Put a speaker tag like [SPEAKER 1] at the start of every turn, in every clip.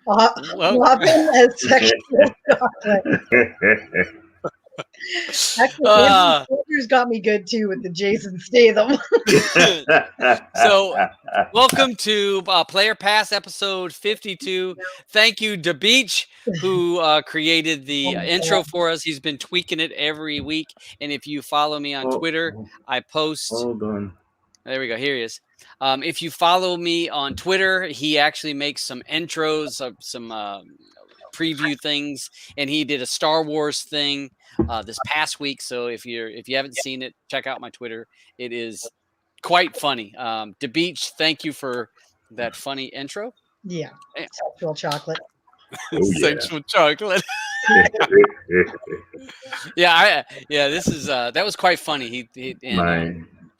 [SPEAKER 1] Well,
[SPEAKER 2] Robin as sexual chocolate. Actually, Andrew
[SPEAKER 1] uh,
[SPEAKER 2] Sanders got me good too with the Jason Statham.
[SPEAKER 1] so welcome to Player Pass episode 52. Thank you, Da Beach, who created the
[SPEAKER 2] Oh my
[SPEAKER 1] intro
[SPEAKER 2] God.
[SPEAKER 1] for us. He's been tweaking it every week. And if you follow me on Twitter, I post.
[SPEAKER 3] Hold on.
[SPEAKER 1] There we go. Here he is. If you follow me on Twitter, he actually makes some intros of some preview things, and he did a Star Wars thing this past week. So if you haven't seen it, check out my Twitter. It is quite funny. Da Beach, thank you for that funny intro.
[SPEAKER 2] Yeah, sexual chocolate.
[SPEAKER 3] Oh, yeah.
[SPEAKER 1] Sexual chocolate. Yeah, this is that was quite funny. He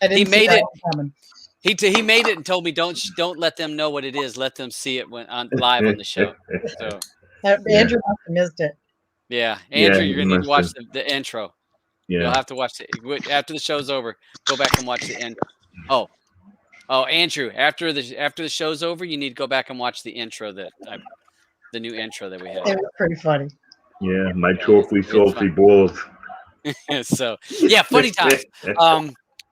[SPEAKER 2] I didn't see
[SPEAKER 1] made
[SPEAKER 2] that
[SPEAKER 1] it.
[SPEAKER 2] one coming.
[SPEAKER 1] He made it and told me don't let them know what it is. Let them see it when on live on the show. So
[SPEAKER 2] Andrew must have missed it.
[SPEAKER 1] yeah, Andrew,
[SPEAKER 3] Yeah,
[SPEAKER 1] you're
[SPEAKER 3] he
[SPEAKER 1] gonna need to watch
[SPEAKER 3] must
[SPEAKER 1] the intro.
[SPEAKER 3] Yeah.
[SPEAKER 1] You'll have to watch it after the show's over. Go back and watch the end. Oh, Andrew, after the show's over, you need to go back and watch the intro the new intro that we had.
[SPEAKER 2] It was pretty funny.
[SPEAKER 3] Yeah, my trophy salty balls.
[SPEAKER 1] So yeah, funny times.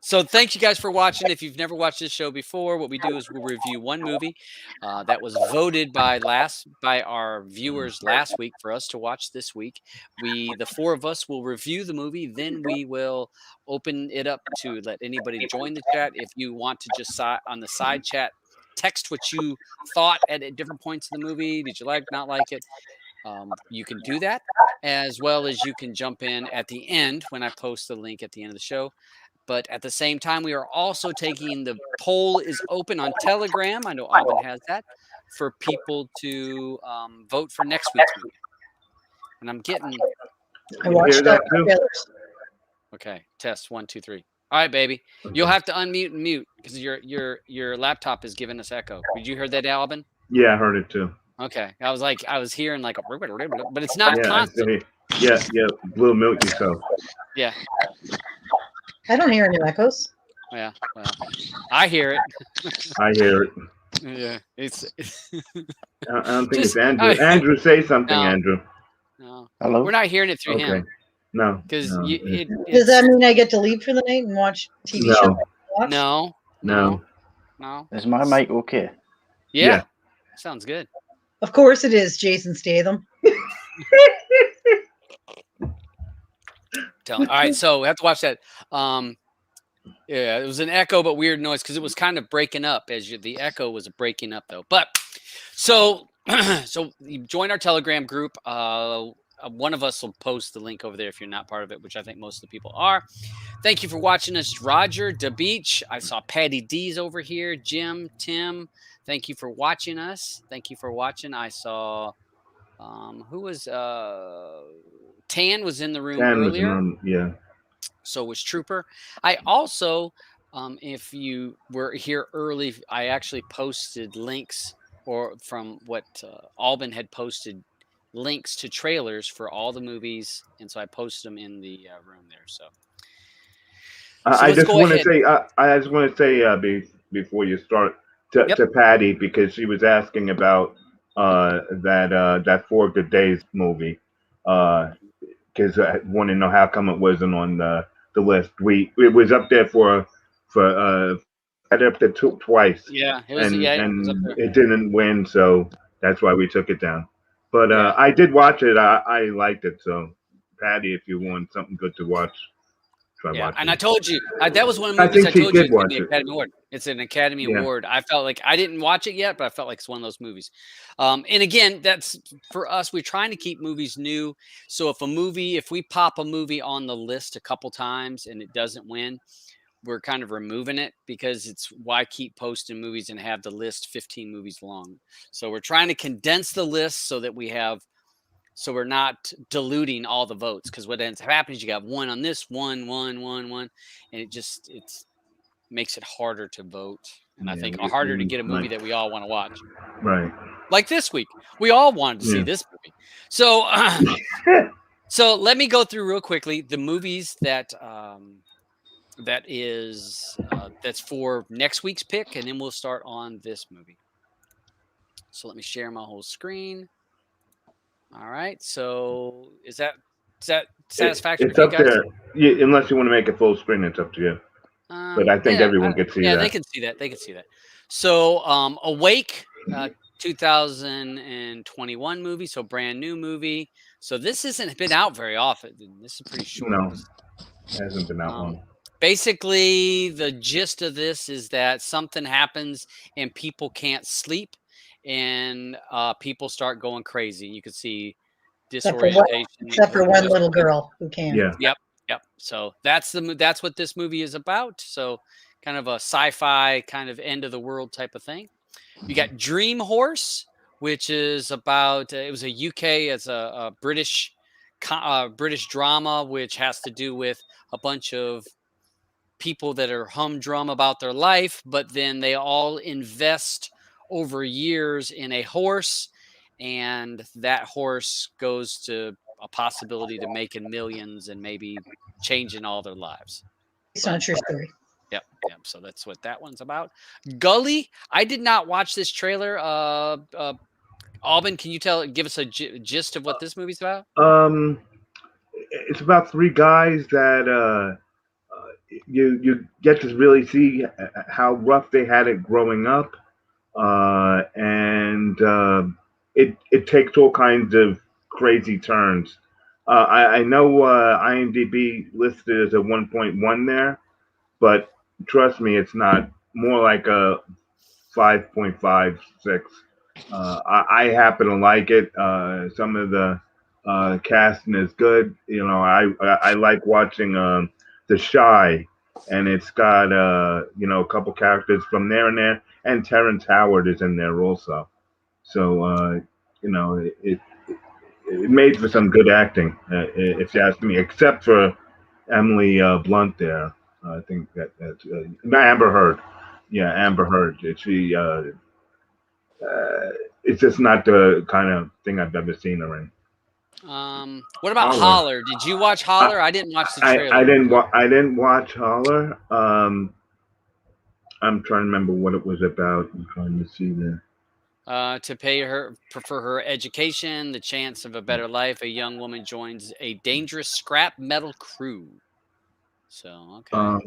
[SPEAKER 1] So thanks you guys for watching. If you've never watched this show before, what we do is we'll review one movie that was voted by our viewers last week for us to watch this week. The four of us will review the movie, then we will open it up to let anybody join the chat. If you want to just on the side chat, text what you thought at different points of the movie. Did you not like it? You can do that, as well as you can jump in at the end when I post the link at the end of the show. But at the same time, we are also taking the poll is open on Telegram. I know Alvin has that for people to vote for next week's movie. And I'm getting.
[SPEAKER 2] I watched that.
[SPEAKER 1] Okay, test 1, 2, 3. All right, baby. You'll have to unmute and mute because your laptop is giving us echo. Did you hear that, Alvin?
[SPEAKER 3] Yeah, I heard it too.
[SPEAKER 1] Okay, I was hearing like a, but it's not constant.
[SPEAKER 3] Yeah, blue milk yourself.
[SPEAKER 1] Yeah.
[SPEAKER 2] I don't hear any echoes.
[SPEAKER 1] Yeah, well, I hear it.
[SPEAKER 3] I hear it.
[SPEAKER 1] Yeah, it's.
[SPEAKER 3] I don't think it's Andrew. Andrew, say something, Andrew.
[SPEAKER 1] No,
[SPEAKER 4] hello.
[SPEAKER 1] We're not hearing it through him.
[SPEAKER 3] No,
[SPEAKER 1] because
[SPEAKER 2] does that mean I get to leave for the night and watch TV shows?
[SPEAKER 1] No.
[SPEAKER 4] Is my mic okay?
[SPEAKER 1] Yeah. Sounds good.
[SPEAKER 2] Of course it is, Jason Statham.
[SPEAKER 1] All right, so we have to watch that. Yeah, it was an echo, but weird noise because it was kind of breaking up the echo was breaking up though. But so you join our Telegram group. One of us will post the link over there if you're not part of it, which I think most of the people are. Thank you for watching us, Roger, Da Beach. I saw Patty D's over here. Jim, Tim. Thank you for watching us. Thank you for watching. I saw who was Tan was in the room earlier.
[SPEAKER 3] Yeah.
[SPEAKER 1] So was Trooper. I also, if you were here early, I actually posted links from what Alban had posted links to trailers for all the movies, and so I posted them in the room there. So
[SPEAKER 3] I just want to say, I just want to say before you start to Patty, because she was asking about that For Good Days movie, because I want to know how come it wasn't on the list. It was up there for up there twice.
[SPEAKER 1] Yeah, it was,
[SPEAKER 3] and it didn't win, so that's why we took it down. But I did watch it. I liked it. So, Patty, if you want something good to watch, try watching.
[SPEAKER 1] And I told you that was one of the movies I told you it's going to be an Academy Award. It's an Academy Award. I felt like I didn't watch it yet, but I felt like it's one of those movies. And again, that's for us. We're trying to keep movies new. So if we pop a movie on the list a couple times and it doesn't win, we're kind of removing it because it's why keep posting movies and have the list 15 movies long. So we're trying to condense the list so that so we're not diluting all the votes, because what ends up happening is you got one on this, one, and it makes it harder to vote. And I think harder to get a movie that we all want to watch.
[SPEAKER 3] Right.
[SPEAKER 1] Like this week, we all wanted to see this movie. So, so let me go through real quickly the movies that's for next week's pick, and then we'll start on this movie. So let me share my whole screen. All right. So is that satisfactory
[SPEAKER 3] It's
[SPEAKER 1] for you
[SPEAKER 3] up
[SPEAKER 1] guys?
[SPEAKER 3] there. Unless you want to make it full screen, it's up to you. But I think everyone could see that.
[SPEAKER 1] Yeah, they can see that. They can see that. So Awake, 2021 movie. So brand new movie. So this hasn't been out very often. This is pretty short.
[SPEAKER 3] No, it hasn't been out long.
[SPEAKER 1] Basically, the gist of this is that something happens and people can't sleep, and people start going crazy. You can see disorientation.
[SPEAKER 2] Except for one little girl who can.
[SPEAKER 3] Yeah.
[SPEAKER 1] Yep. So that's what this movie is about. So kind of a sci-fi kind of end of the world type of thing. You got Dream Horse, which is about it was a UK, it's a British drama, which has to do with a bunch of people that are humdrum about their life, but then they all invest over years in a horse, and that horse goes to a possibility to making millions and maybe changing all their lives.
[SPEAKER 2] It's not a true story.
[SPEAKER 1] Yep. So that's what that one's about. Gully. I did not watch this trailer. Alban, can you give us a gist of what this movie's about?
[SPEAKER 3] It's about three guys that you get to really see how rough they had it growing up, and it takes all kinds of crazy turns. I know IMDb listed as a 1.1 there, but trust me, it's not. More like a 5.56. I happen to like it. Some of the casting is good. You know, I like watching The Shy, and it's got a couple characters from there and there, and Terrence Howard is in there also. So it made for some good acting, if you ask me, except for Emily Blunt there. I think that's Amber Heard. Yeah, Amber Heard. She it's just not the kind of thing I've ever seen her in.
[SPEAKER 1] What about Holler? Did you watch Holler? I didn't watch the trailer.
[SPEAKER 3] I didn't watch Holler. I'm trying to remember what it was about. I'm trying to see there.
[SPEAKER 1] To pay for her education, the chance of a better life, a young woman joins a dangerous scrap metal crew. So okay.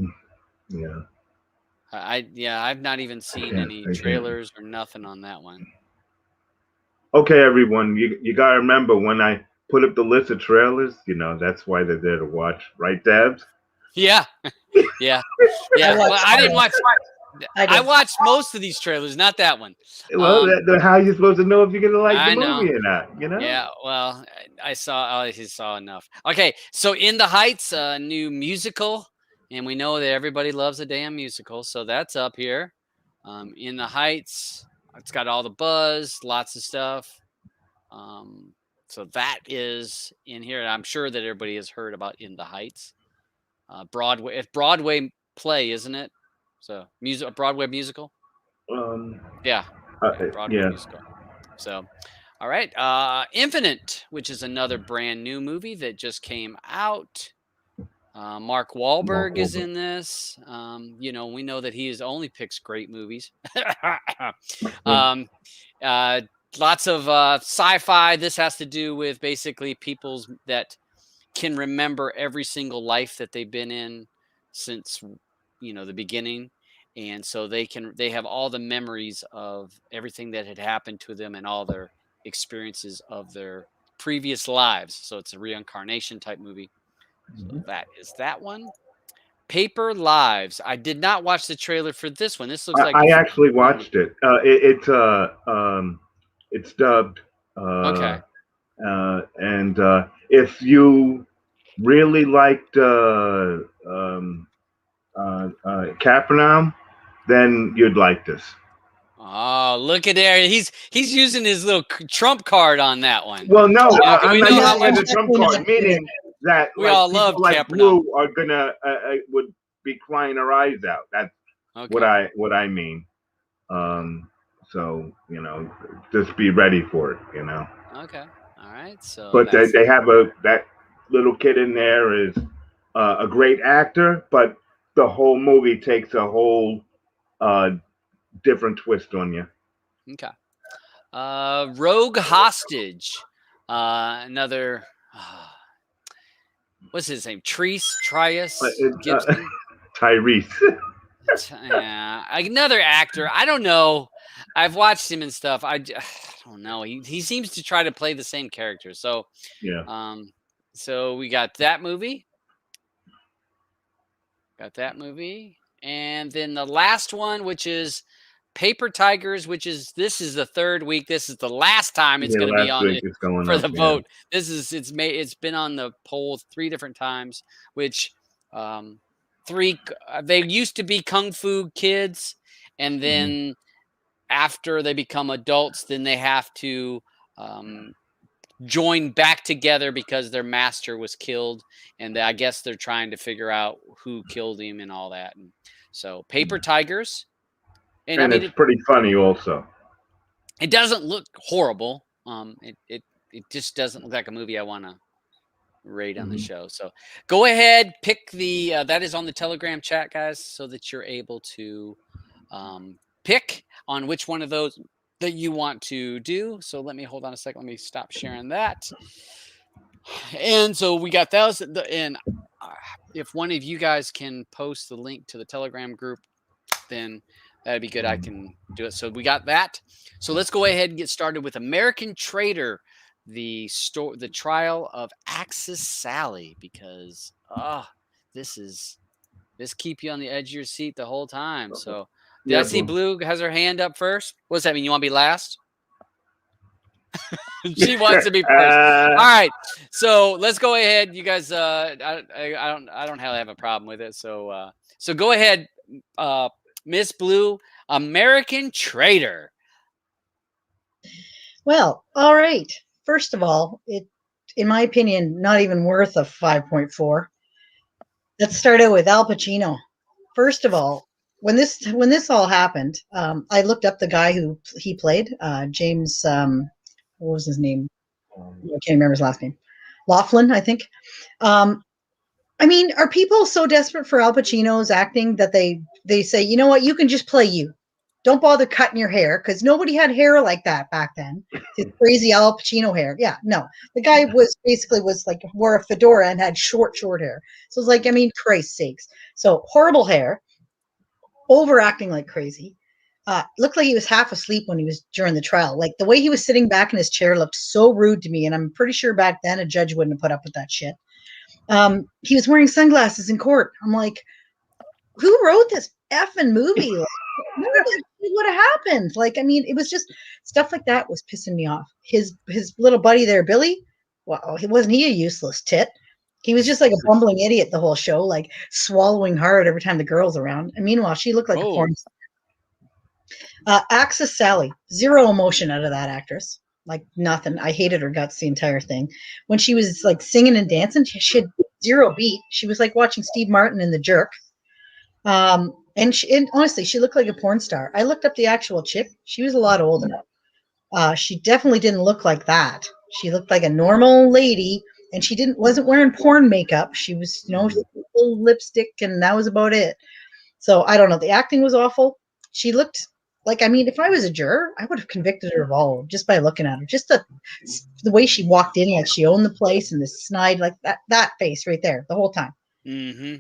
[SPEAKER 3] Yeah.
[SPEAKER 1] I've not even seen any trailers or nothing on that one.
[SPEAKER 3] Okay, everyone, you gotta remember when I put up the list of trailers, that's why they're there to watch, right, Debs?
[SPEAKER 1] Yeah. Well, I didn't watch. I watched most of these trailers, not that one.
[SPEAKER 3] Well, how are you supposed to know if you're gonna like the movie or not?
[SPEAKER 1] Yeah. Well, I saw enough. Okay, so In the Heights, a new musical. And we know that everybody loves a damn musical, so that's up here. In the Heights, it's got all the buzz, lots of stuff. So that is in here. I'm sure that everybody has heard about In the Heights. Broadway, it's Broadway play, isn't it? So a Broadway musical. Yeah. Broadway musical. So, all right. Infinite, which is another brand new movie that just came out. Mark Wahlberg is in this. We know that he only picks great movies. Lots of sci-fi. This has to do with basically people's that can remember every single life that they've been in since the beginning, and so they have all the memories of everything that had happened to them and all their experiences of their previous lives. So it's a reincarnation type movie. So that is that one. Paper Lives. I did not watch the trailer for this one. This looks like
[SPEAKER 3] I actually watched it. It's dubbed.
[SPEAKER 1] Okay.
[SPEAKER 3] And if you really liked Capernaum, then you'd like this.
[SPEAKER 1] Oh, look at there! He's using his little trump card on that one.
[SPEAKER 3] Well, no, I'm not using the trump card. Meaning that
[SPEAKER 1] we all love
[SPEAKER 3] like Blue are gonna would be crying their eyes out. That's what I mean. So just be ready for it.
[SPEAKER 1] Okay. All right. So.
[SPEAKER 3] But they have that little kid in there is a great actor, but the whole movie takes a whole different twist on you.
[SPEAKER 1] Okay. Rogue Hostage. Another. What's his name? Trius Gibson.
[SPEAKER 3] Tyrese.
[SPEAKER 1] Yeah, another actor. I don't know. I've watched him and stuff. I don't know. He seems to try to play the same character. So
[SPEAKER 3] yeah.
[SPEAKER 1] So we got that movie. And then the last one, which is Paper Tigers, this is the third week. This is the last time it's going to be on it for the vote. It's been on the poll 3 different times, which they used to be Kung Fu kids, and then after they become adults, then they have to join back together because their master was killed, and I guess they're trying to figure out who killed him and all that. And so Paper Tigers.
[SPEAKER 3] And I mean, it's pretty funny also.
[SPEAKER 1] It doesn't look horrible. It just doesn't look like a movie I want to rate on the show. So go ahead, pick the that is on the Telegram chat, guys, so that you're able to pick on which one of those that you want to do. So let me hold on a second. Let me stop sharing that. And so we got those. And if one of you guys can post the link to the Telegram group, then that'd be good. I can do it. So we got that. So let's go ahead and get started with American Traitor, the trial of Axis Sally, because this keep you on the edge of your seat the whole time. So did I see Blue has her hand up first? What does that mean? You want to be last? She wants to be first. All right. So let's go ahead. You guys, I don't have a problem with it. So go ahead, Miss Blue, American Traitor.
[SPEAKER 2] Well, all right. First of all, in my opinion, not even worth a 5.4. Let's start out with Al Pacino. First of all, when this all happened, I looked up the guy who he played, James. What was his name? I can't remember his last name. Laughlin, I think. I mean, are people so desperate for Al Pacino's acting that they say, you know what, you can just play you. Don't bother cutting your hair, because nobody had hair like that back then. His crazy Al Pacino hair. Yeah, no. The guy was like wore a fedora and had short hair. So it's like, I mean, Christ's sakes. So horrible hair, overacting like crazy. Looked like he was half asleep when he was during the trial. Like the way he was sitting back in his chair looked so rude to me, and I'm pretty sure back then a judge wouldn't have put up with that shit. He was wearing sunglasses in court. I'm like, who wrote this effing movie? Like, what would have happened? Like, I mean, it was just stuff like that was pissing me off. His little buddy there, Billy, well, wasn't he a useless tit? He was just like a bumbling idiot the whole show, like swallowing hard every time the girl's around. And meanwhile, she looked like a porn star. Axis Sally, zero emotion out of that actress. Like nothing. I hated her guts the entire thing. When she was like singing and dancing, she had zero beat. She was like watching Steve Martin in The Jerk. And honestly, she looked like a porn star. I looked up the actual chick. She was a lot older. She definitely didn't look like that. She looked like a normal lady, and she wasn't wearing porn makeup. She was, full lipstick, and that was about it. So I don't know. The acting was awful. She looked like, I mean, if I was a juror, I would have convicted her of all just by looking at her. Just the way she walked in, like she owned the place, and the snide, like that face right there the whole time.
[SPEAKER 1] Mm-hmm.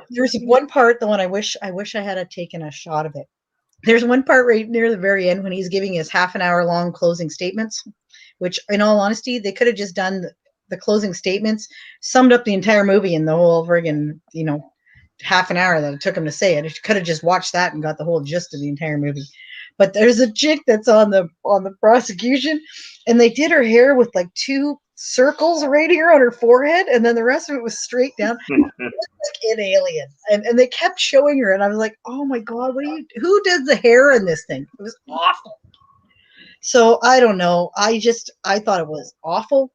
[SPEAKER 2] There's one part, the one I wish I had taken a shot of it. There's one part right near the very end when he's giving his half an hour long closing statements, which in all honesty, they could have just done the closing statements, summed up the entire movie in the whole friggin', half an hour that it took him to say it. It could have just watched that and got the whole gist of the entire movie. But there's a chick that's on the prosecution, and they did her hair with like 2 circles right here on her forehead, and then the rest of it was straight down. Like an alien, and they kept showing her, and I was like, oh my god, who did the hair in this thing? It was awful. So I don't know. I thought it was awful.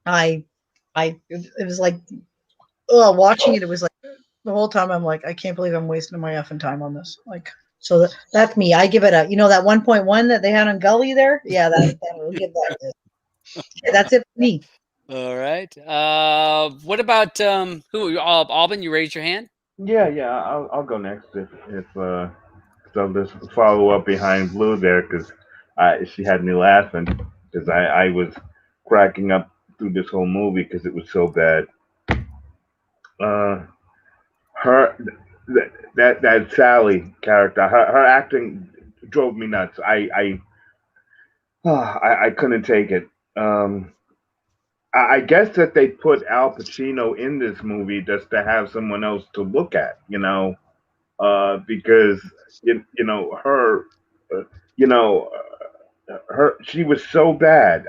[SPEAKER 2] It was like, watching it was like the whole time I'm like, I can't believe I'm wasting my effing time on this. Like, so that's me. I give it that 1.1 that they had on Gully there. Yeah, that'll give that. Yeah, that's it for me.
[SPEAKER 1] All right. What about who? Alban, you raised your hand?
[SPEAKER 3] Yeah. I'll go next if so I'll just follow up behind Blue there, because she had me laughing because I was cracking up through this whole movie because it was so bad. Her that Sally character, her acting drove me nuts. I couldn't take it. I guess that they put Al Pacino in this movie just to have someone else to look at, because her, uh, you know, she was so bad.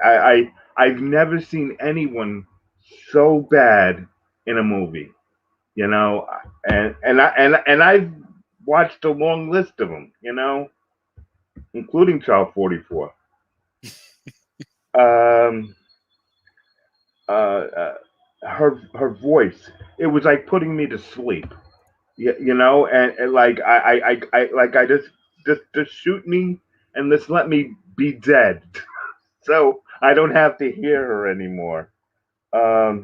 [SPEAKER 3] I've never seen anyone so bad in a movie, and I've watched a long list of them, including Child 44. Um, her voice, it was like putting me to sleep. And like I just shoot me and just let me be dead, so I don't have to hear her anymore. I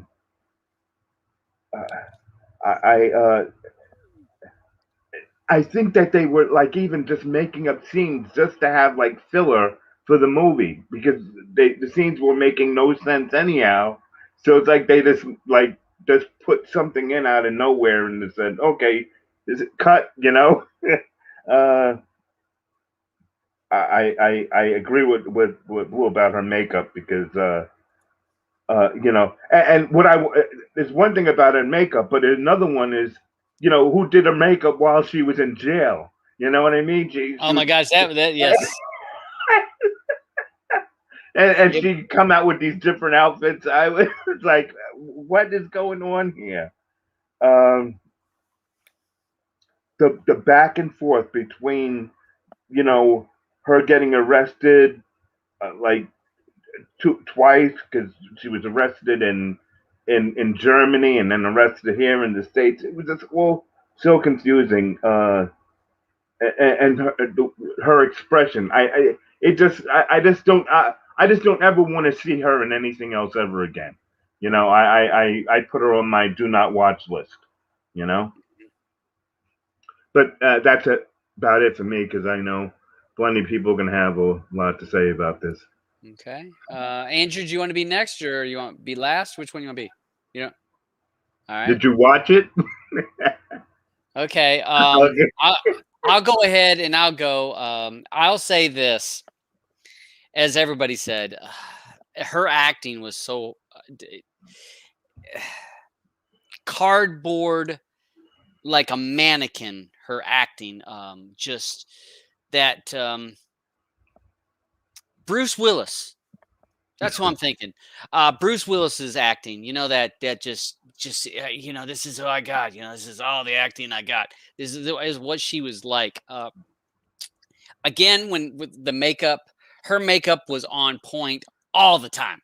[SPEAKER 3] I think that they were like even just making up scenes just to have like filler for the movie because the scenes were making no sense anyhow. So it's like they just put something in out of nowhere and they said, okay, is it cut? uh, I agree with Will about her makeup because and what there's one thing about her makeup, but another one is who did her makeup while she was in jail. You know what I mean?
[SPEAKER 1] Oh my gosh, that yes.
[SPEAKER 3] and she come out with these different outfits. I was like, what is going on here? The back and forth between her getting arrested like twice because she was arrested in Germany and then arrested here in the States. It was just all so confusing. And her expression, I just don't ever want to see her in anything else ever again. I put her on my do not watch list. But that's about it for me because I know plenty of people are going to have a lot to say about this.
[SPEAKER 1] Okay. Andrew, do you want to be next or you want to be last? Which one you want to be? All right.
[SPEAKER 3] Did you watch it?
[SPEAKER 1] Okay. I'll go ahead and I'll go. I'll say this. As everybody said, her acting was so cardboard, like a mannequin. Her acting, just that Bruce Willis. That's what I'm thinking. Bruce Willis's acting, that just this is all I got. This is all the acting I got. This is what she was like. Again, with the makeup, her makeup was on point all the time.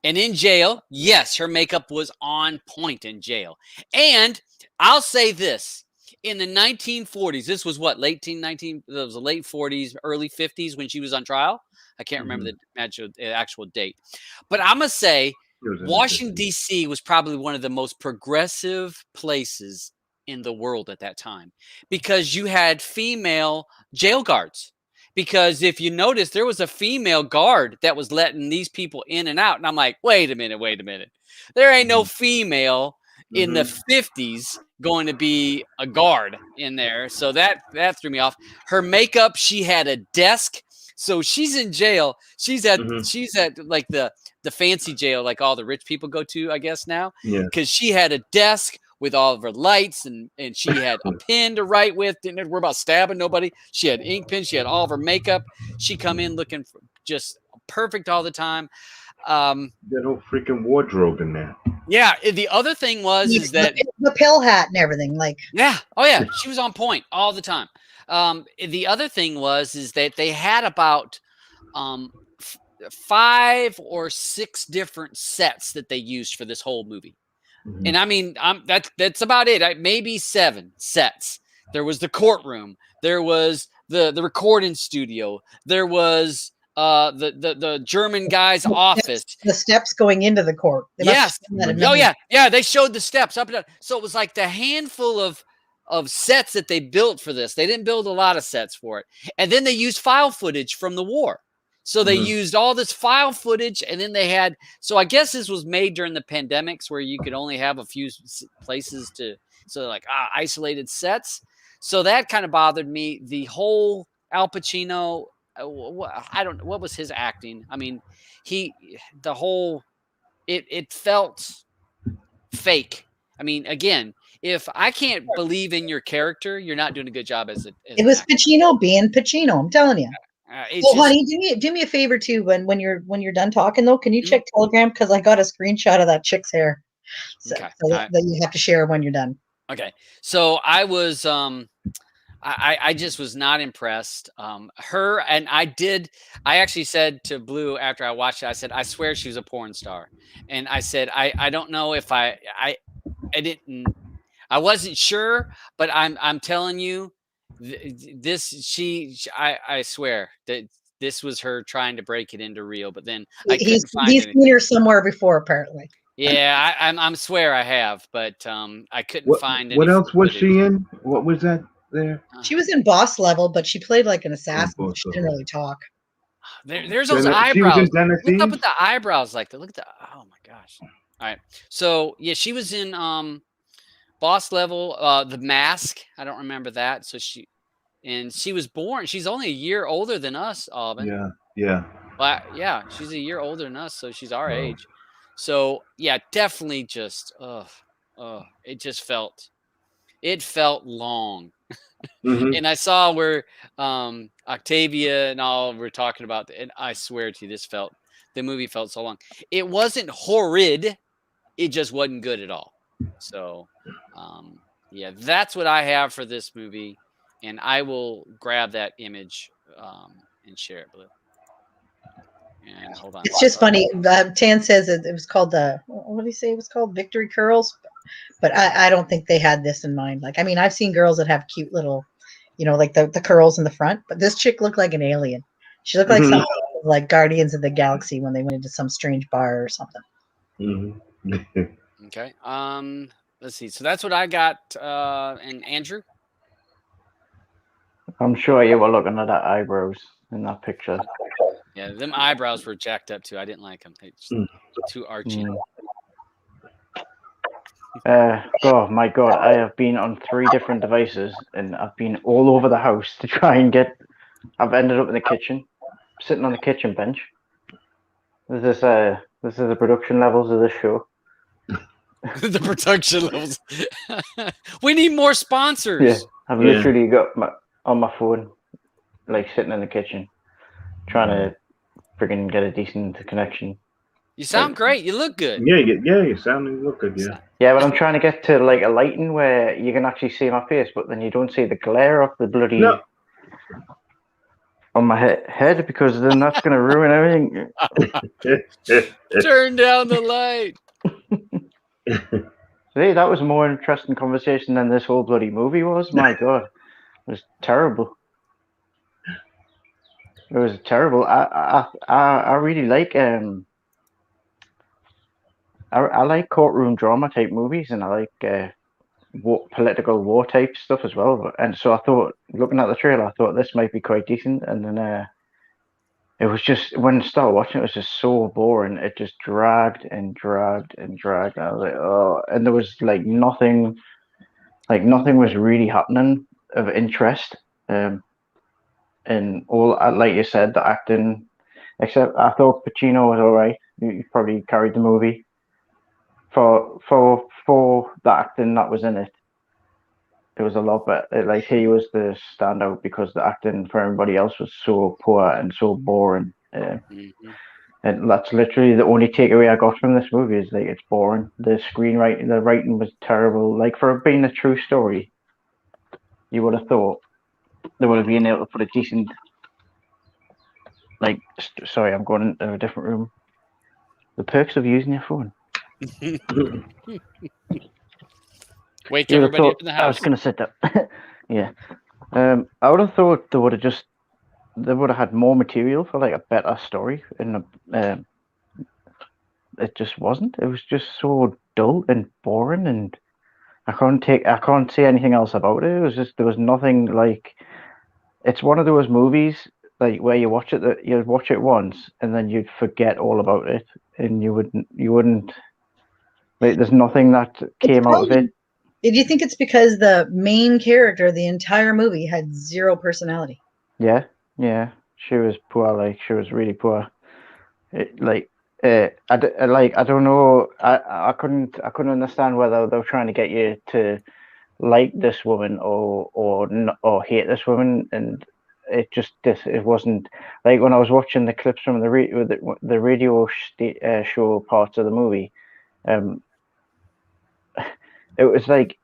[SPEAKER 1] And in jail, yes, her makeup was on point in jail. And I'll say this. In the 1940s, this was what, late 40s, early 50s when she was on trial. I can't remember the actual date. But I'm going to say Washington, D.C. was probably one of the most progressive places in the world at that time because you had female jail guards. Because if you notice, there was a female guard that was letting these people in and out. And I'm like, wait a minute. There ain't no female in the 50s going to be a guard in there. So that threw me off. Her makeup, she had a desk. So she's in jail. She's at like the fancy jail, like all the rich people go to, I guess now.
[SPEAKER 3] Yeah.
[SPEAKER 1] Because she had a desk with all of her lights and she had a pen to write with. Didn't worry about stabbing nobody. She had ink pens. She had all of her makeup. She come in looking just perfect all the time.
[SPEAKER 3] That whole freaking wardrobe in there.
[SPEAKER 1] Yeah. The other thing was that
[SPEAKER 2] the pill hat and everything, like.
[SPEAKER 1] Yeah. Oh yeah. She was on point all the time. The other thing is that they had about 5 or 6 different sets that they used for this whole movie. And I mean, that's about it. Maybe 7 sets. There was the courtroom. There was the recording studio. There was the German guy's office.
[SPEAKER 2] The steps going into the court.
[SPEAKER 1] Yes. Oh yeah. Yeah. They showed the steps up and down. So it was like the handful of sets that they built for this. They didn't build a lot of sets for it. And then they used file footage from the war. So they used all this file footage, and then they had. So I guess this was made during the pandemics, where you could only have a few places to, so like isolated sets. So that kind of bothered me. The whole Al Pacino, I don't know, what was his acting? I mean, it felt fake. I mean, again, if I can't believe in your character, you're not doing a good job as
[SPEAKER 2] it was Pacino being Pacino. I'm telling you. Honey, do me a favor too. When you're done talking though, can you check Telegram, because I got a screenshot of that chick's hair, so that you have to share when you're done.
[SPEAKER 1] Okay, so I was I just was not impressed. Her and I actually said to Blue after I watched it, I said, I swear she was a porn star, and I said I don't know if I wasn't sure, but I'm telling you. I swear that this was her trying to break it into real, but then I couldn't find
[SPEAKER 2] he's seen her somewhere before, apparently.
[SPEAKER 1] Yeah, I'm swear I have, but I couldn't find any.
[SPEAKER 3] What else was she in? What was that there?
[SPEAKER 2] She was in Boss Level, but she played like an assassin. She didn't really talk.
[SPEAKER 1] There's those eyebrows. Look up at the eyebrows like that. Look at the. Oh my gosh! All right, so yeah, she was in Boss Level, The Mask. I don't remember that. So she was born. She's only a year older than us, Alvin.
[SPEAKER 3] Yeah.
[SPEAKER 1] But yeah, she's a year older than us, so she's our age. So yeah, definitely just it felt long. And I saw where Octavia and all were talking about, and I swear to you, the movie felt so long. It wasn't horrid. It just wasn't good at all. So yeah, that's what I have for this movie, and I will grab that image and share it, Blue. And hold on.
[SPEAKER 2] It's just funny. Tan says it was called what did he say it was called? Victory Curls. But I don't think they had this in mind. Like, I mean, I've seen girls that have cute little, like the curls in the front, but this chick looked like an alien. She looked like something like Guardians of the Galaxy when they went into some strange bar or something.
[SPEAKER 1] Okay. Let's see. So that's what I got. And Andrew?
[SPEAKER 4] I'm sure you were looking at that eyebrows in that picture.
[SPEAKER 1] Yeah, them eyebrows were jacked up too. I didn't like them. Too archy.
[SPEAKER 4] Oh my God, I have been on 3 different devices, and I've been all over the house to try and I've ended up in the kitchen, sitting on the kitchen bench. This is the production levels of this show.
[SPEAKER 1] The production levels. We need more sponsors.
[SPEAKER 4] Yeah, I've literally got on my phone, like sitting in the kitchen, trying to freaking get a decent connection.
[SPEAKER 1] You sound great. You look good.
[SPEAKER 3] Yeah, you sound and look good. Yeah.
[SPEAKER 4] Yeah, but I'm trying to get to like a lighting where you can actually see my face, but then you don't see the glare of the bloody on my head, because then that's going to ruin everything.
[SPEAKER 1] Turn down the light.
[SPEAKER 4] See, that was a more interesting conversation than this whole bloody movie was. My God, it was terrible. It was terrible. I really like I like courtroom drama type movies, and I like political war type stuff as well. And so I thought, looking at the trailer, I thought this might be quite decent. And then it was just, when I started watching, it was just so boring. It just dragged and dragged and dragged. And I was like, oh, and there was like nothing was really happening of interest. And all, like you said, the acting, except I thought Pacino was all right. He probably carried the movie. For the acting that was in it, it was a lot better. Like, he was the standout because the acting for everybody else was so poor and so boring. And that's literally the only takeaway I got from this movie, is like, it's boring. The screenwriting, the writing was terrible. Like, for it being a true story, you would have thought they would have been able to put a decent, like, sorry, I'm going into a different room. The perks of using your phone.
[SPEAKER 1] Wake everybody up in the house.
[SPEAKER 4] I was going to sit up. Yeah. I would have thought they would have had more material for like a better story, and it just wasn't. It was just so dull and boring, and I can't say anything else about it. It was just, there was nothing like. It's one of those movies like where you watch it, you'd watch it once and then you'd forget all about it, and you wouldn't like. There's nothing that came out of it.
[SPEAKER 2] Did you think it's because the main character, the entire movie, had zero personality?
[SPEAKER 4] Yeah, she was poor. Like she was really poor. I don't know. I couldn't understand whether they were trying to get you to like this woman or hate this woman, and it wasn't like when I was watching the clips from the radio show parts of the movie. It was like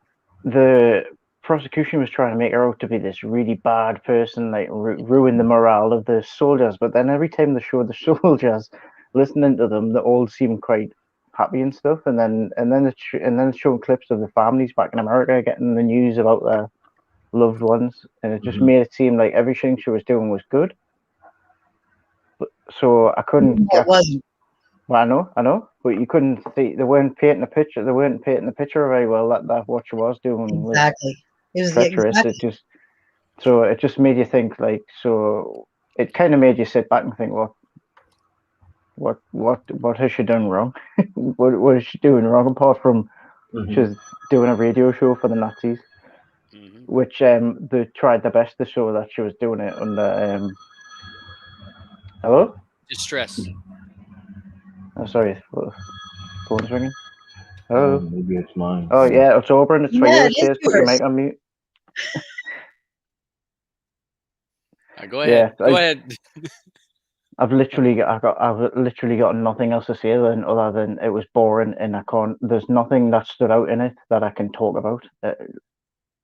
[SPEAKER 4] the prosecution was trying to make her out to be this really bad person, like ruin the morale of the soldiers. But then every time they showed the soldiers, listening to them, they all seemed quite happy and stuff. And then it's showing clips of the families back in America getting the news about their loved ones, and it just made it seem like everything she was doing was good. So I couldn't.
[SPEAKER 2] It wasn't.
[SPEAKER 4] Well, I know, but you couldn't see. They weren't painting the picture. They weren't painting the picture very well. That what she was doing
[SPEAKER 2] Exactly.
[SPEAKER 4] It was treacherous. Exactly. It just made you think, like, so it kind of made you sit back and think, what has she done wrong? what is she doing wrong apart from she's doing a radio show for the Nazis, which they tried their best to show that she was doing it under hello?
[SPEAKER 1] Distress.
[SPEAKER 4] Oh, sorry, phone's ringing. Oh,
[SPEAKER 3] maybe it's mine.
[SPEAKER 4] Oh yeah, it's over and it's for you. Cheers, put your mic on mute.
[SPEAKER 1] Go ahead. Go ahead.
[SPEAKER 4] I've literally got nothing else to say other than it was boring, and I can't. There's nothing that stood out in it that I can talk about.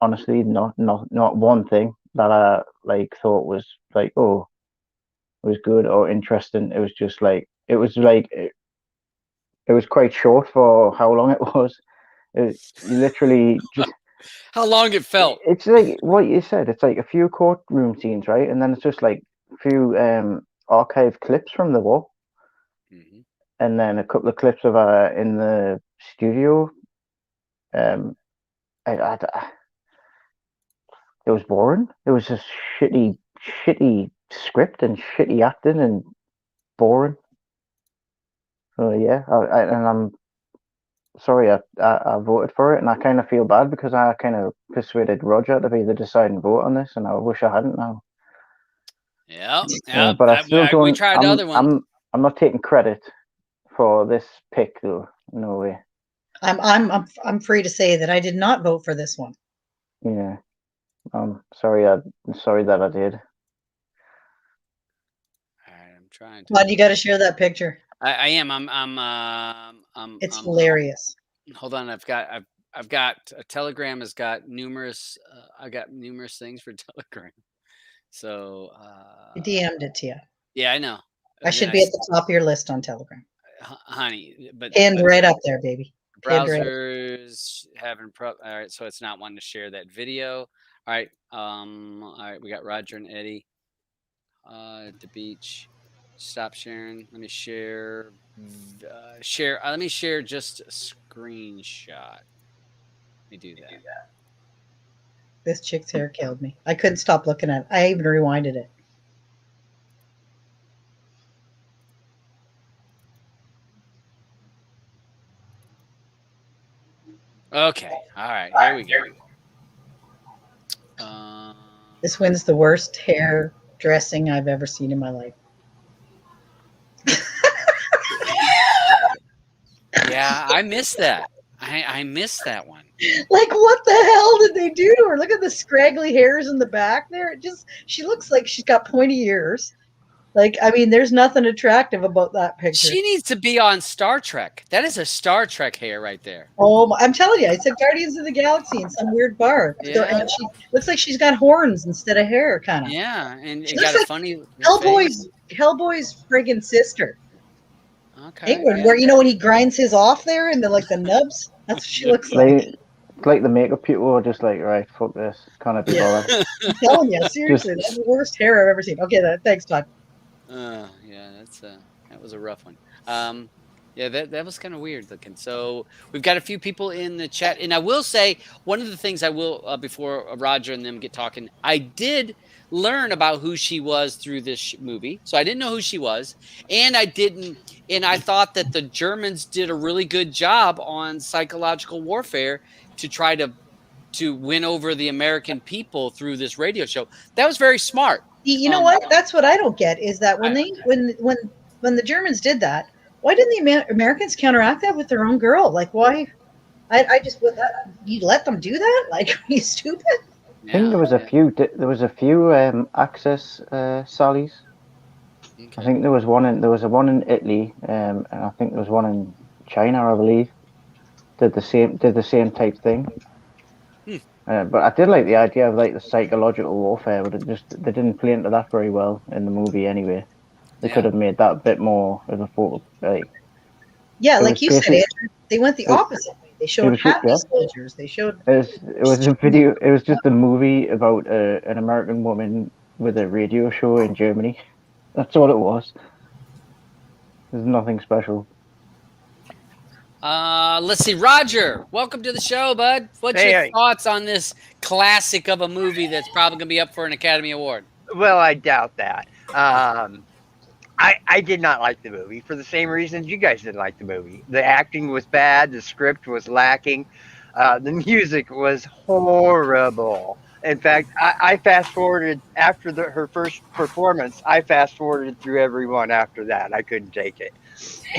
[SPEAKER 4] Honestly, not one thing that I thought was it was good or interesting. It was just it was quite short for how long it was. You literally just
[SPEAKER 1] how long it felt.
[SPEAKER 4] It's like what you said. It's like a few courtroom scenes, right? And then it's just like a few archive clips from the war, and then a couple of clips of her in the studio. It was boring. It was just shitty script and shitty acting and boring. So yeah, and I'm sorry, I voted for it, and I kind of feel bad because I kind of persuaded Roger to be the deciding vote on this, and I wish I hadn't now.
[SPEAKER 1] Yeah.
[SPEAKER 4] But I still don't.
[SPEAKER 1] We tried the other one.
[SPEAKER 4] I'm not taking credit for this pick, though. No way.
[SPEAKER 2] I'm free to say that I did not vote for this one.
[SPEAKER 4] Yeah. Sorry. I'm sorry that I did.
[SPEAKER 1] I'm trying to.
[SPEAKER 2] Well, you got to share that picture.
[SPEAKER 1] I am.
[SPEAKER 2] It's hilarious.
[SPEAKER 1] Hold on. I've got a Telegram has got numerous. I got numerous things for Telegram. So
[SPEAKER 2] I DM'd it to you.
[SPEAKER 1] Yeah, I know.
[SPEAKER 2] I should be at the top of your list on Telegram.
[SPEAKER 1] Honey, but
[SPEAKER 2] right up there, baby.
[SPEAKER 1] Browsers having all right, so it's not wanting to share that video. All right. We got Roger and Eddie. The beach. Stop sharing. Let me share. Let me share just a screenshot. Let me do that.
[SPEAKER 2] This chick's hair killed me. I couldn't stop looking at it. I even rewinded it.
[SPEAKER 1] Okay. All right. Here we go.
[SPEAKER 2] This one's the worst hair dressing I've ever seen in my life.
[SPEAKER 1] Yeah, I missed that. I missed that one.
[SPEAKER 2] Like, what the hell did they do to her? Look at the scraggly hairs in the back there. She looks like she's got pointy ears. Like, I mean, there's nothing attractive about that picture.
[SPEAKER 1] She needs to be on Star Trek. That is a Star Trek hair right there.
[SPEAKER 2] Oh, I'm telling you, I said Guardians of the Galaxy in some weird bar.
[SPEAKER 1] Yeah.
[SPEAKER 2] And she looks like she's got horns instead of hair, kind of.
[SPEAKER 1] Yeah, and it got a funny
[SPEAKER 2] Hellboy's friggin' sister.
[SPEAKER 1] Okay.
[SPEAKER 2] Where when he grinds his off there and the nubs. That's what she looks like.
[SPEAKER 4] Like the makeup people are just like, right, fuck this, can't be bothered.
[SPEAKER 2] I'm telling you, seriously, that's the worst hair I've ever seen. Okay, thanks, Todd.
[SPEAKER 1] Yeah, that was a rough one. Yeah, that was kind of weird looking. So we've got a few people in the chat, and I will say one of the things I will before Roger and them get talking, I did learn about who she was through this movie. So I didn't know who she was, and I thought that the Germans did a really good job on psychological warfare to try to win over the American people through this radio show. That was very smart.
[SPEAKER 2] You know what? That's what I don't get is that when the Germans did that, why didn't the Americans counteract that with their own girl? Like, why? I just you let them do that? Like, are you stupid?
[SPEAKER 4] I think there was a few. There was a few Access Sallys. Okay. I think there was one in Italy, and I think there was one in China, I believe. Did the same type thing. But I did like the idea of like the psychological warfare, but they didn't play into that very well in the movie anyway. They could have made that a bit more of a focal. Like
[SPEAKER 2] you said, Andrew, they went the opposite way. They showed happy soldiers. They showed.
[SPEAKER 4] It was a video. It was just a movie about an American woman with a radio show in Germany. That's all it was. There's nothing special.
[SPEAKER 1] Let's see, Roger. Welcome to the show, bud. What's your thoughts on this classic of a movie that's probably going to be up for an Academy Award?
[SPEAKER 5] Well, I doubt that. I did not like the movie for the same reasons you guys didn't like the movie. The acting was bad. The script was lacking. The music was horrible. In fact, I fast-forwarded after her first performance. I fast-forwarded through everyone after that. I couldn't take it.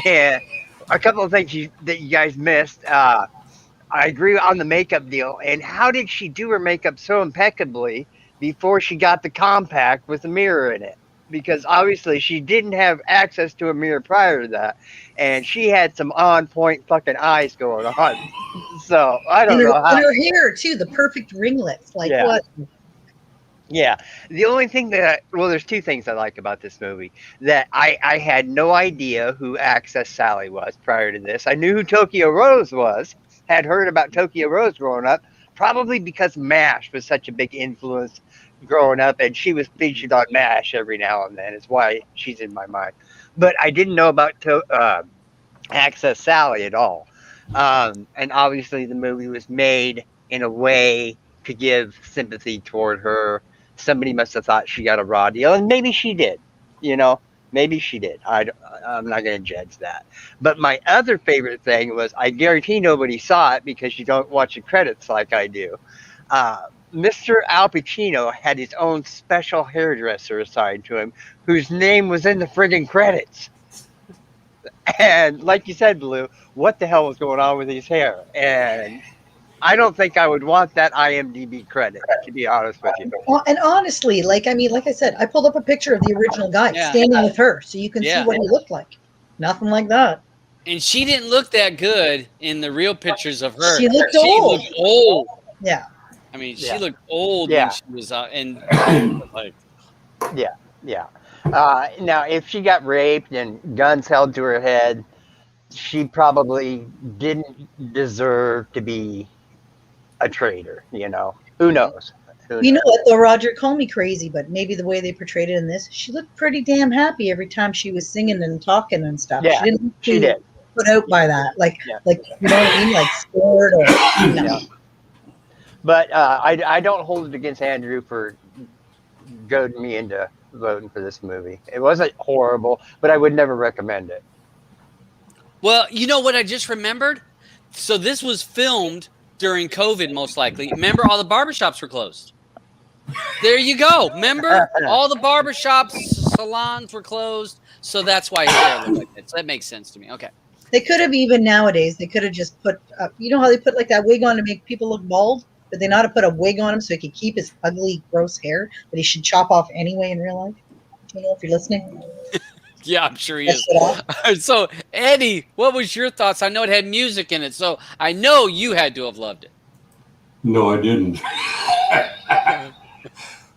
[SPEAKER 5] And a couple of things that you guys missed. I agree on the makeup deal. And how did she do her makeup so impeccably before she got the compact with a mirror in it? Because obviously she didn't have access to a mirror prior to that, and she had some on-point fucking eyes going on. So I don't know how.
[SPEAKER 2] And her hair too, the perfect ringlets. Like what?
[SPEAKER 5] Yeah. The only thing there's two things I like about this movie. That I had no idea who Access Sally was prior to this. I knew who Tokyo Rose was. Had heard about Tokyo Rose growing up, probably because MASH was such a big influence growing up, and she was featured on MASH every now and then. It's why she's in my mind. But I didn't know about Access Sally at all. And obviously the movie was made in a way to give sympathy toward her. Somebody must have thought she got a raw deal, and maybe she did. Maybe she did. I'm not going to judge that. But my other favorite thing was, I guarantee nobody saw it because you don't watch the credits like I do. Mr. Al Pacino had his own special hairdresser assigned to him, whose name was in the friggin' credits. And like you said, Blue, what the hell was going on with his hair? And I don't think I would want that IMDb credit, to be honest with you.
[SPEAKER 2] And honestly, like I said, I pulled up a picture of the original guy standing with her, so you can see what he looked like. Nothing like that.
[SPEAKER 1] And she didn't look that good in the real pictures of her.
[SPEAKER 2] She looked old. Yeah.
[SPEAKER 1] I mean, she looked old when she was and like.
[SPEAKER 5] Yeah. Now, if she got raped and guns held to her head, she probably didn't deserve to be a traitor. Who knows?
[SPEAKER 2] You know what, though, Roger? Call me crazy, but maybe the way they portrayed it in this, she looked pretty damn happy every time she was singing and talking and stuff.
[SPEAKER 5] Yeah, she did.
[SPEAKER 2] Put out by that, like you know what I mean, like scared or.
[SPEAKER 5] Yeah. But I don't hold it against Andrew for goading me into voting for this movie. It wasn't horrible, but I would never recommend it.
[SPEAKER 1] Well, you know what I just remembered? So this was filmed during COVID, most likely. Remember, all the barbershops were closed. There you go. Remember? All the barbershops, salons were closed. So that's why his hair looked like that. So that makes sense to me. Okay.
[SPEAKER 2] They could have even nowadays, they could have just put, you know how they put like that wig on to make people look bald? But they know how to put a wig on him so he could keep his ugly, gross hair that he should chop off anyway in real life. You know, if you're listening.
[SPEAKER 1] Yeah, I'm sure he is. So, Eddie, what was your thoughts? I know it had music in it, so I know you had to have loved it.
[SPEAKER 6] No, I didn't.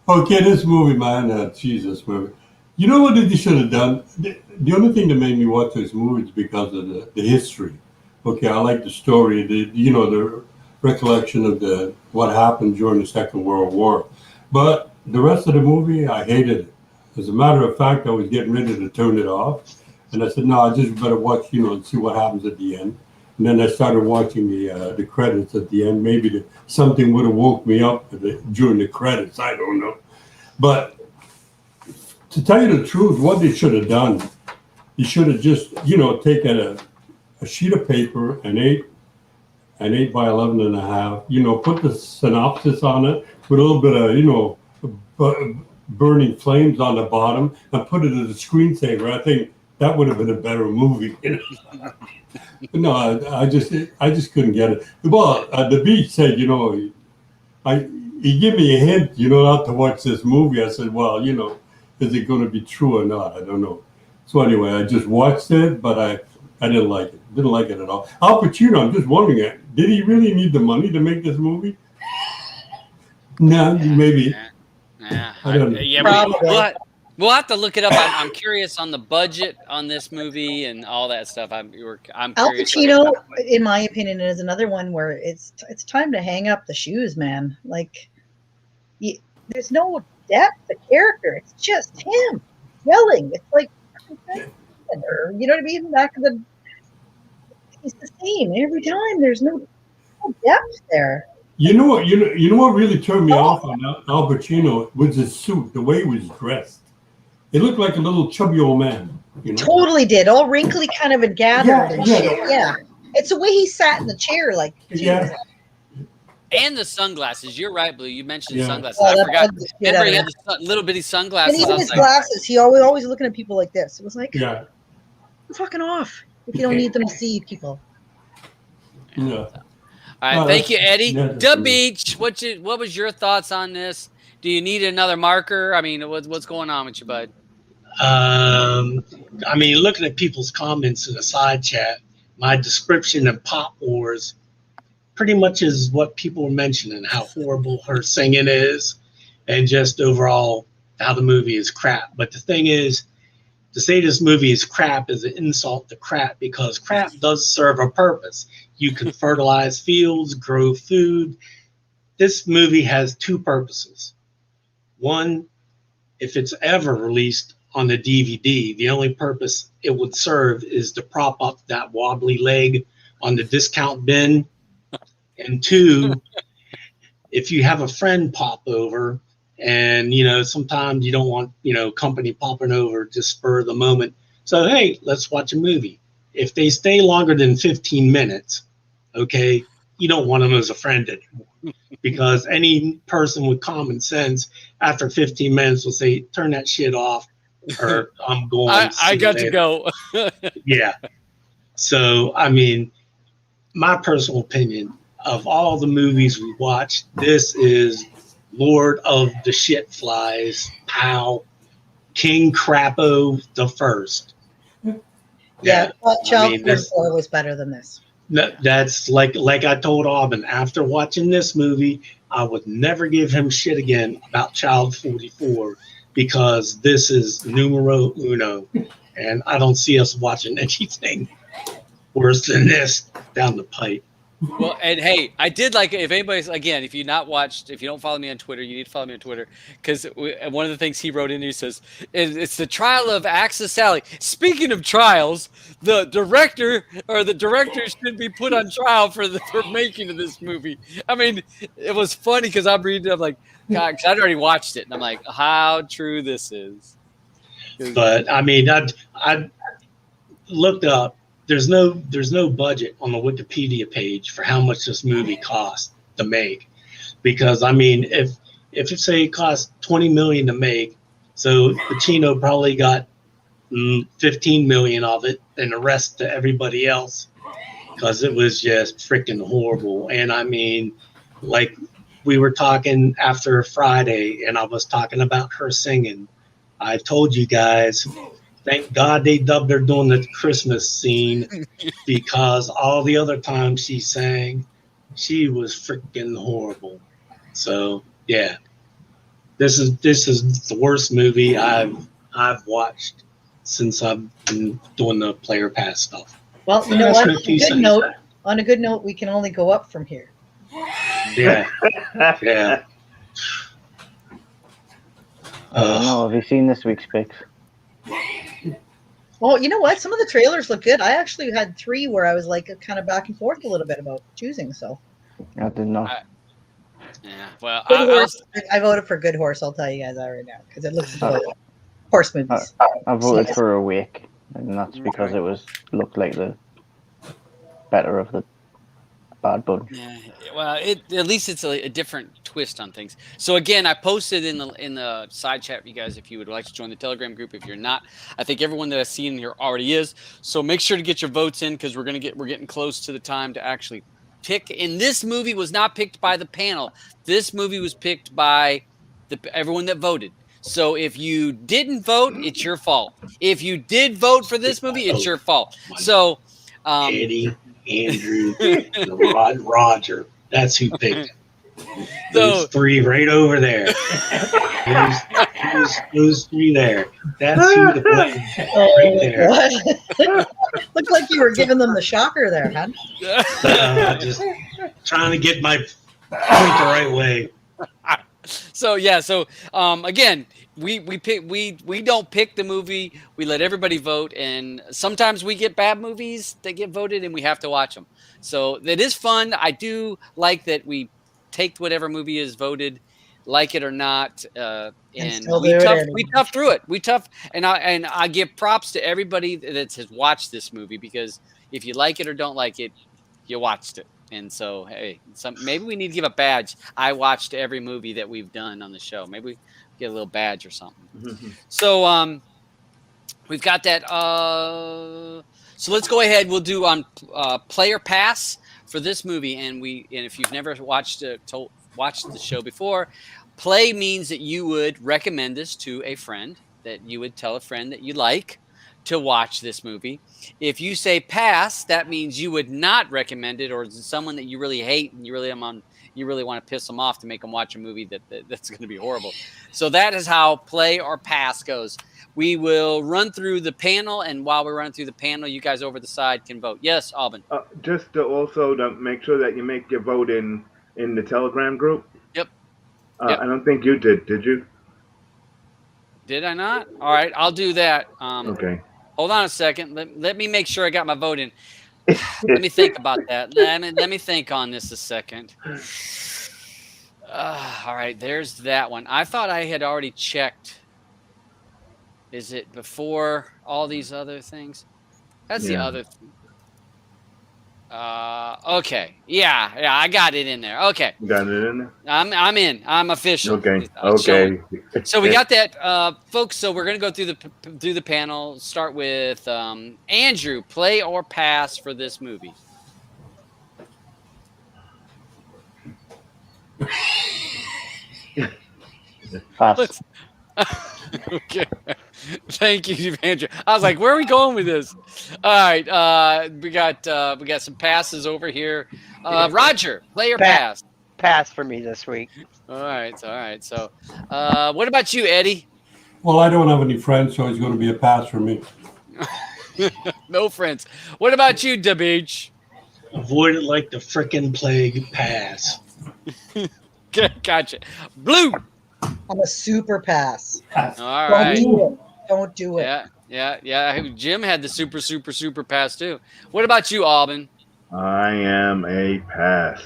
[SPEAKER 6] Okay, this movie, man, Jesus, movie. You know what they should have done? The only thing that made me watch this movie is because of the history. Okay, I like the story, the recollection of what happened during the Second World War. But the rest of the movie, I hated it. As a matter of fact, I was getting ready to turn it off And I said, no, I just better watch, and see what happens at the end. And then I started watching the credits at the end. Maybe something would have woke me up during the credits. I don't know. But to tell you the truth, what they should have done, you should have just, taken a sheet of paper, an 8 by 11 and a half, put the synopsis on it, put a little bit of, burning flames on the bottom, and put it as a screensaver. I think that would have been a better movie. No, I just couldn't get it. Well, the Beach said, he gave me a hint, not to watch this movie. I said, well, is it going to be true or not? I don't know. So anyway, I just watched it, but I didn't like it. Didn't like it at all. Al Pacino, I'm just wondering, did he really need the money to make this movie? No, maybe.
[SPEAKER 1] Yeah,
[SPEAKER 6] I don't know.
[SPEAKER 1] Yeah, we'll have to look it up. I'm curious on the budget on this movie and all that stuff. I'm
[SPEAKER 2] Al
[SPEAKER 1] curious.
[SPEAKER 2] Pacino, in my opinion, is another one where it's time to hang up the shoes, man. Like, there's no depth to character. It's just him yelling. It's like, or, you know what I mean? Back of the, it's the same every time. There's no depth there.
[SPEAKER 6] You know what really turned me off on Al Pacino was his suit, the way he was dressed. It looked like a little chubby old man.
[SPEAKER 2] Totally did. All wrinkly kind of and gathered and shit. Yeah. It's the way he sat in the chair, like.
[SPEAKER 6] Yeah.
[SPEAKER 1] And the sunglasses. You're right, Blue. You mentioned sunglasses.
[SPEAKER 2] Oh,
[SPEAKER 1] I forgot. Remember, he had the little bitty sunglasses.
[SPEAKER 2] And even his glasses, he always looking at people like this. It was like, fucking off if you don't need them to see people.
[SPEAKER 6] Yeah.
[SPEAKER 1] All right, thank you, Eddie. The Beach. What was your thoughts on this? Do you need another marker? I mean, what's going on with you, bud?
[SPEAKER 7] I mean, looking at people's comments in the side chat, my description of Pop Wars pretty much is what people were mentioning, how horrible her singing is, and just overall how the movie is crap. But the thing is, to say this movie is crap is an insult to crap, because crap does serve a purpose. You can fertilize fields, grow food. This movie has two purposes. One, if it's ever released on the DVD, the only purpose it would serve is to prop up that wobbly leg on the discount bin. And two, if you have a friend pop over and, sometimes you don't want, company popping over to spur the moment. So, hey, let's watch a movie. If they stay longer than 15 minutes, okay, you don't want them as a friend anymore, because any person with common sense after 15 minutes will say, turn that shit off, or I'm going.
[SPEAKER 1] I got to go.
[SPEAKER 7] Yeah. So, I mean, my personal opinion, of all the movies we watched, this is Lord of the Shit Flies, Pow, King Crapo the First.
[SPEAKER 2] Yeah, Child Support 4 was better than this.
[SPEAKER 7] That's like I told Aubin, after watching this movie, I would never give him shit again about Child 44, because this is numero uno, and I don't see us watching anything worse than this down the pipe.
[SPEAKER 1] Well, and hey, I did like, if anybody's, again, if you don't follow me on Twitter, you need to follow me on Twitter, because one of the things he wrote in here says, it's the trial of Access Sally. Speaking of trials, the directors should be put on trial for making of this movie. I mean, it was funny because I'm reading it, I'm like, God, because I'd already watched it, and I'm like, how true this is.
[SPEAKER 7] But I mean, I looked up. There's no budget on the Wikipedia page for how much this movie cost to make, because I mean, if it say it cost $20 million to make, so Pacino probably got 15 million of it, and the rest to everybody else, because it was just freaking horrible. And I mean, like we were talking after Friday, and I was talking about her singing. I told you guys, thank God they dubbed her doing the Christmas scene, because all the other times she sang, she was freaking horrible. So yeah, this is the worst movie I've watched since I've been doing the Player Pass stuff.
[SPEAKER 2] Well, you know what? On a good note, we can only go up from here.
[SPEAKER 7] Yeah, yeah.
[SPEAKER 4] Have you seen this week's picks?
[SPEAKER 2] Well, you know what? Some of the trailers look good. I actually had 3 where I was like kind of back and forth a little bit about choosing. So
[SPEAKER 4] I did not.
[SPEAKER 1] Yeah. Well,
[SPEAKER 2] Good Horse. I voted for Good Horse. I'll tell you guys that right now because it looks enjoyable. Horse movies.
[SPEAKER 4] I voted for Awake, and that's because it looked like the better of the Bad Bunch.
[SPEAKER 1] Yeah. Well, at least it's a different twist on things. So again, I posted in the side chat, you guys, if you would like to join the Telegram group. If you're not, I think everyone that I've seen here already is. So make sure to get your votes in because we're getting close to the time to actually pick. And this movie was not picked by the panel. This movie was picked by everyone that voted. So if you didn't vote, it's your fault. If you did vote for this movie, it's your fault. So
[SPEAKER 7] Eddie, Andrew, Roger. That's who picked. Those 3 right over there. those 3 there. That's who the blame. Right there.
[SPEAKER 2] Looked like you were giving them the shocker there, huh?
[SPEAKER 7] Just trying to get my point the right way.
[SPEAKER 1] So yeah, again, we don't pick the movie. We let everybody vote, and sometimes we get bad movies that get voted, and we have to watch them. So it is fun. I do like that we take whatever movie is voted, like it or not, and we tough through it. And I give props to everybody that has watched this movie because if you like it or don't like it, you watched it. And so, hey, maybe we need to give a badge. I watched every movie that we've done on the show. Maybe we get a little badge or something. So we've got that. So let's go ahead. We'll do on player pass for this movie. And if you've never watched the show before, play means that you would recommend this to a friend, that you would tell a friend that you like to watch this movie. If you say pass, that means you would not recommend it, or someone that you really hate and you really want to piss them off to make them watch a movie that's going to be horrible. So that is how play or pass goes. We will run through the panel, and while we run through the panel, you guys over the side can vote. Yes, Alban.
[SPEAKER 3] Just to also to make sure that you make your vote in the Telegram group.
[SPEAKER 1] Yep.
[SPEAKER 3] I don't think you did. Did you?
[SPEAKER 1] Did I not? All right, I'll do that.
[SPEAKER 3] Okay.
[SPEAKER 1] Hold on a second. Let me make sure I got my vote in. Let me think about that. Let me think on this a second. All right, there's that one. I thought I had already checked. Is it before all these other things? That's the other thing. Okay. Yeah, I got it in there. Okay.
[SPEAKER 3] You got it in there?
[SPEAKER 1] I'm in. I'm official.
[SPEAKER 3] Okay. Okay.
[SPEAKER 1] So we got that, folks. So we're gonna go through the panel. Start with Andrew. Play or pass for this movie?
[SPEAKER 4] Pass.
[SPEAKER 1] Okay. Thank you, Andrew. I was like, where are we going with this? All right. We got some passes over here. Roger, play or pass?
[SPEAKER 5] Pass for me this week.
[SPEAKER 1] All right. So what about you, Eddie?
[SPEAKER 6] Well, I don't have any friends, so it's going to be a pass for me.
[SPEAKER 1] No friends. What about you, Da Beach?
[SPEAKER 7] Avoid it like the frickin' plague. Pass.
[SPEAKER 1] Gotcha. Blue.
[SPEAKER 2] I'm a super pass.
[SPEAKER 1] All right.
[SPEAKER 2] Don't do it.
[SPEAKER 1] Yeah. Jim had the super pass too. What about you, Alban?
[SPEAKER 3] I am a pass.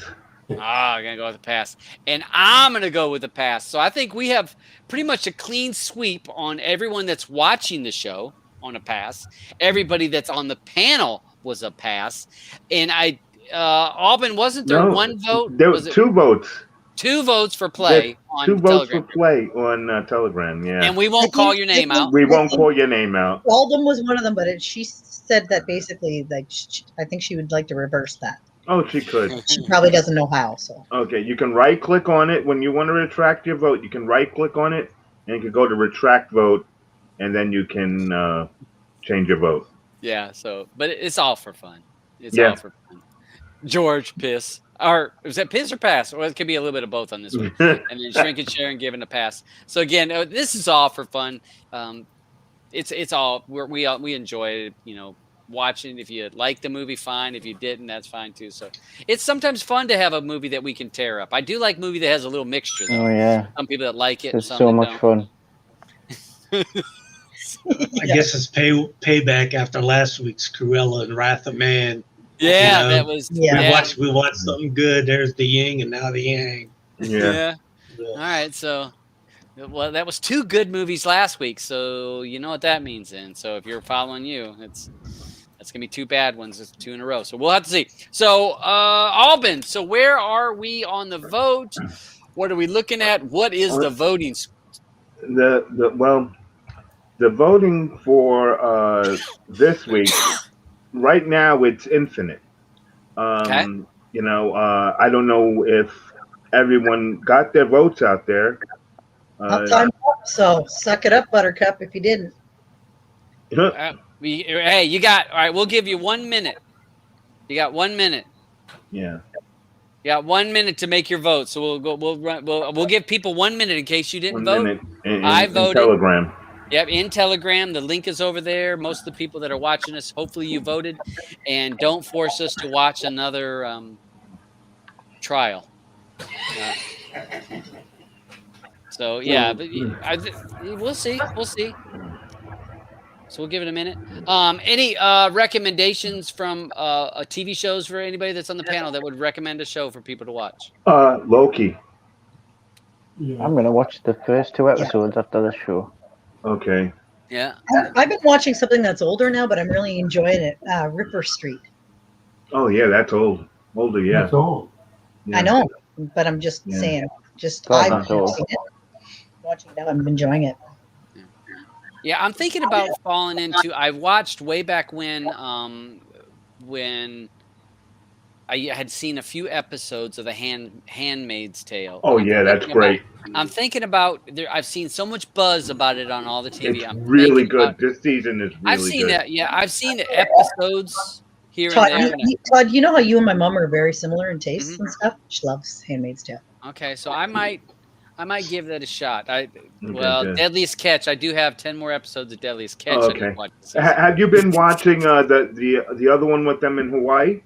[SPEAKER 1] I'm going to go with a pass. And I'm going to go with a pass. So I think we have pretty much a clean sweep on everyone that's watching the show on a pass. Everybody that's on the panel was a pass. And Alban, wasn't there one vote?
[SPEAKER 3] There was 2 votes.
[SPEAKER 1] 2 votes for play on
[SPEAKER 3] 2 votes
[SPEAKER 1] Telegram.
[SPEAKER 3] for play on Telegram, yeah.
[SPEAKER 1] And we won't call your name out.
[SPEAKER 3] We won't call your name out.
[SPEAKER 2] Alden was one of them, but she said that basically, like, I think she would like to reverse that.
[SPEAKER 3] Oh, she could.
[SPEAKER 2] She probably doesn't know how. So
[SPEAKER 3] okay, you can right-click on it when you want to retract your vote. You can right-click on it, and you can go to retract vote, and then you can change your vote.
[SPEAKER 1] Yeah. So, but it's all for fun. It's all for fun. George, piss. Or is that piss or pass? Or it could be a little bit of both on this one. And then shrink and share and giving a pass. So again, this is all for fun. It's all we enjoy it, watching. If you like the movie, fine. If you didn't, that's fine too. So it's sometimes fun to have a movie that we can tear up. I do like movie that has a little mixture though.
[SPEAKER 4] Oh yeah.
[SPEAKER 1] Some people that like it.
[SPEAKER 4] It's
[SPEAKER 1] some
[SPEAKER 4] so
[SPEAKER 1] that
[SPEAKER 4] much
[SPEAKER 1] don't.
[SPEAKER 4] fun.
[SPEAKER 7] I guess it's payback after last week's Cruella and Wrath of Man.
[SPEAKER 1] Yeah,
[SPEAKER 7] You know,
[SPEAKER 1] that was.
[SPEAKER 2] Yeah.
[SPEAKER 7] We watched something good. There's the yin and now the yang.
[SPEAKER 3] Yeah.
[SPEAKER 1] All right, so. Well, that was 2 good movies last week, so you know what that means then. So if you're following that's gonna be 2 bad ones, it's 2 in a row. So we'll have to see. So Alban, so where are we on the vote? What are we looking at? What is the voting?
[SPEAKER 3] The voting for this week right now it's infinite.
[SPEAKER 1] Okay.
[SPEAKER 3] You know, I don't know if everyone got their votes out there.
[SPEAKER 2] Time up, so suck it up, Buttercup, if you didn't.
[SPEAKER 1] Hey, you got all right. We'll give you 1 minute. You got 1 minute.
[SPEAKER 3] Yeah.
[SPEAKER 1] You got 1 minute to make your vote. So we'll go. We'll give people 1 minute in case you didn't
[SPEAKER 3] 1
[SPEAKER 1] vote.
[SPEAKER 3] minute
[SPEAKER 1] I voted.
[SPEAKER 3] In Telegram.
[SPEAKER 1] Yep, in Telegram. The link is over there. Most of the people that are watching us, hopefully you voted, and don't force us to watch another trial. So yeah, but we'll see. We'll see. So we'll give it a minute. Any recommendations from TV shows for anybody that's on the panel that would recommend a show for people to watch?
[SPEAKER 3] Loki.
[SPEAKER 4] Yeah. I'm gonna watch the first 2 episodes after the show.
[SPEAKER 3] Okay.
[SPEAKER 1] Yeah.
[SPEAKER 2] I've been watching something that's older now, but I'm really enjoying it. Ripper Street.
[SPEAKER 3] Oh yeah, that's old. Older, yeah.
[SPEAKER 6] That's old.
[SPEAKER 3] Yeah.
[SPEAKER 2] I know, but I'm just saying. I'm watching it now. I'm enjoying it.
[SPEAKER 1] Yeah, I'm thinking about falling into. I watched way back when I had seen a few episodes of The Handmaid's Tale.
[SPEAKER 3] Oh yeah, that's great.
[SPEAKER 1] I'm thinking about I've seen so much buzz about it on all the TV.
[SPEAKER 3] It's really good. This season is really good.
[SPEAKER 1] I've seen that. Yeah, I've seen the episodes here
[SPEAKER 2] Todd,
[SPEAKER 1] and there.
[SPEAKER 2] Todd, you know how you and my mom are very similar in tastes and stuff? She loves Handmaid's Tale.
[SPEAKER 1] Okay, so I might give that a shot. Deadliest Catch. I do have 10 more episodes of Deadliest Catch.
[SPEAKER 3] Oh, okay. Have you been watching the other one with them in Hawaii?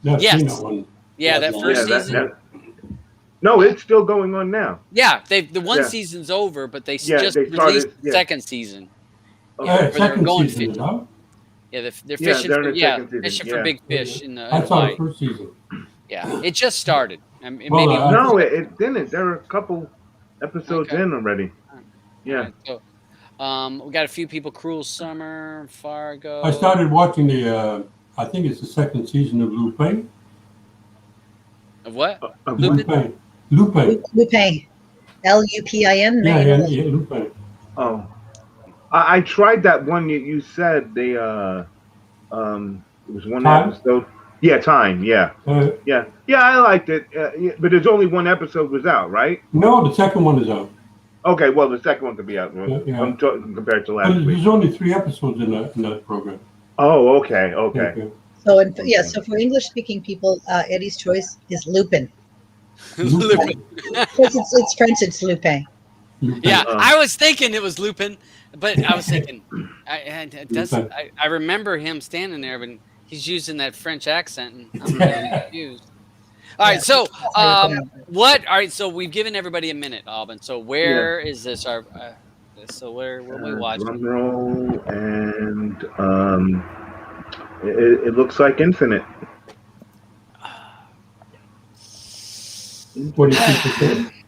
[SPEAKER 1] Yes. Yeah, that first season.
[SPEAKER 3] No, it's still going on now.
[SPEAKER 1] Yeah, the one season's over, but they just released the second season.
[SPEAKER 6] Okay. Second season, no?
[SPEAKER 1] Yeah, they're fishing. Fishing for big fish in the.
[SPEAKER 6] I saw the first season.
[SPEAKER 1] Yeah, it just started.
[SPEAKER 3] No, it didn't. There are a couple episodes in already. Yeah.
[SPEAKER 1] Right, so, we got a few people. Cruel Summer, Fargo.
[SPEAKER 6] I started watching I think it's the second season of Lupin.
[SPEAKER 1] Of what?
[SPEAKER 6] Lupin.
[SPEAKER 2] Lupin. Lupin.
[SPEAKER 6] Yeah, Lupin.
[SPEAKER 3] Oh, I tried that one you said. They it was one episode. Yeah, Time. Yeah, yeah. I liked it, but there's only one episode was out, right?
[SPEAKER 6] No, the second one is out.
[SPEAKER 3] Okay, well, the second one could be out.
[SPEAKER 6] Yeah.
[SPEAKER 3] I'm talking compared to last week.
[SPEAKER 6] There's only 3 episodes in that program.
[SPEAKER 3] Oh, okay.
[SPEAKER 2] So for English-speaking people, Eddie's choice is Lupin.
[SPEAKER 1] Lupin.
[SPEAKER 2] It's French. It's Lupin.
[SPEAKER 1] Yeah, I was thinking it was Lupin, but I was thinking I remember him standing there, but he's using that French accent, and I'm really confused. All right, so what? All right, so we've given everybody a minute, Alban. So where is this? So where are we watching?
[SPEAKER 3] Drum roll, and it looks like Infinite.
[SPEAKER 6] What do you think?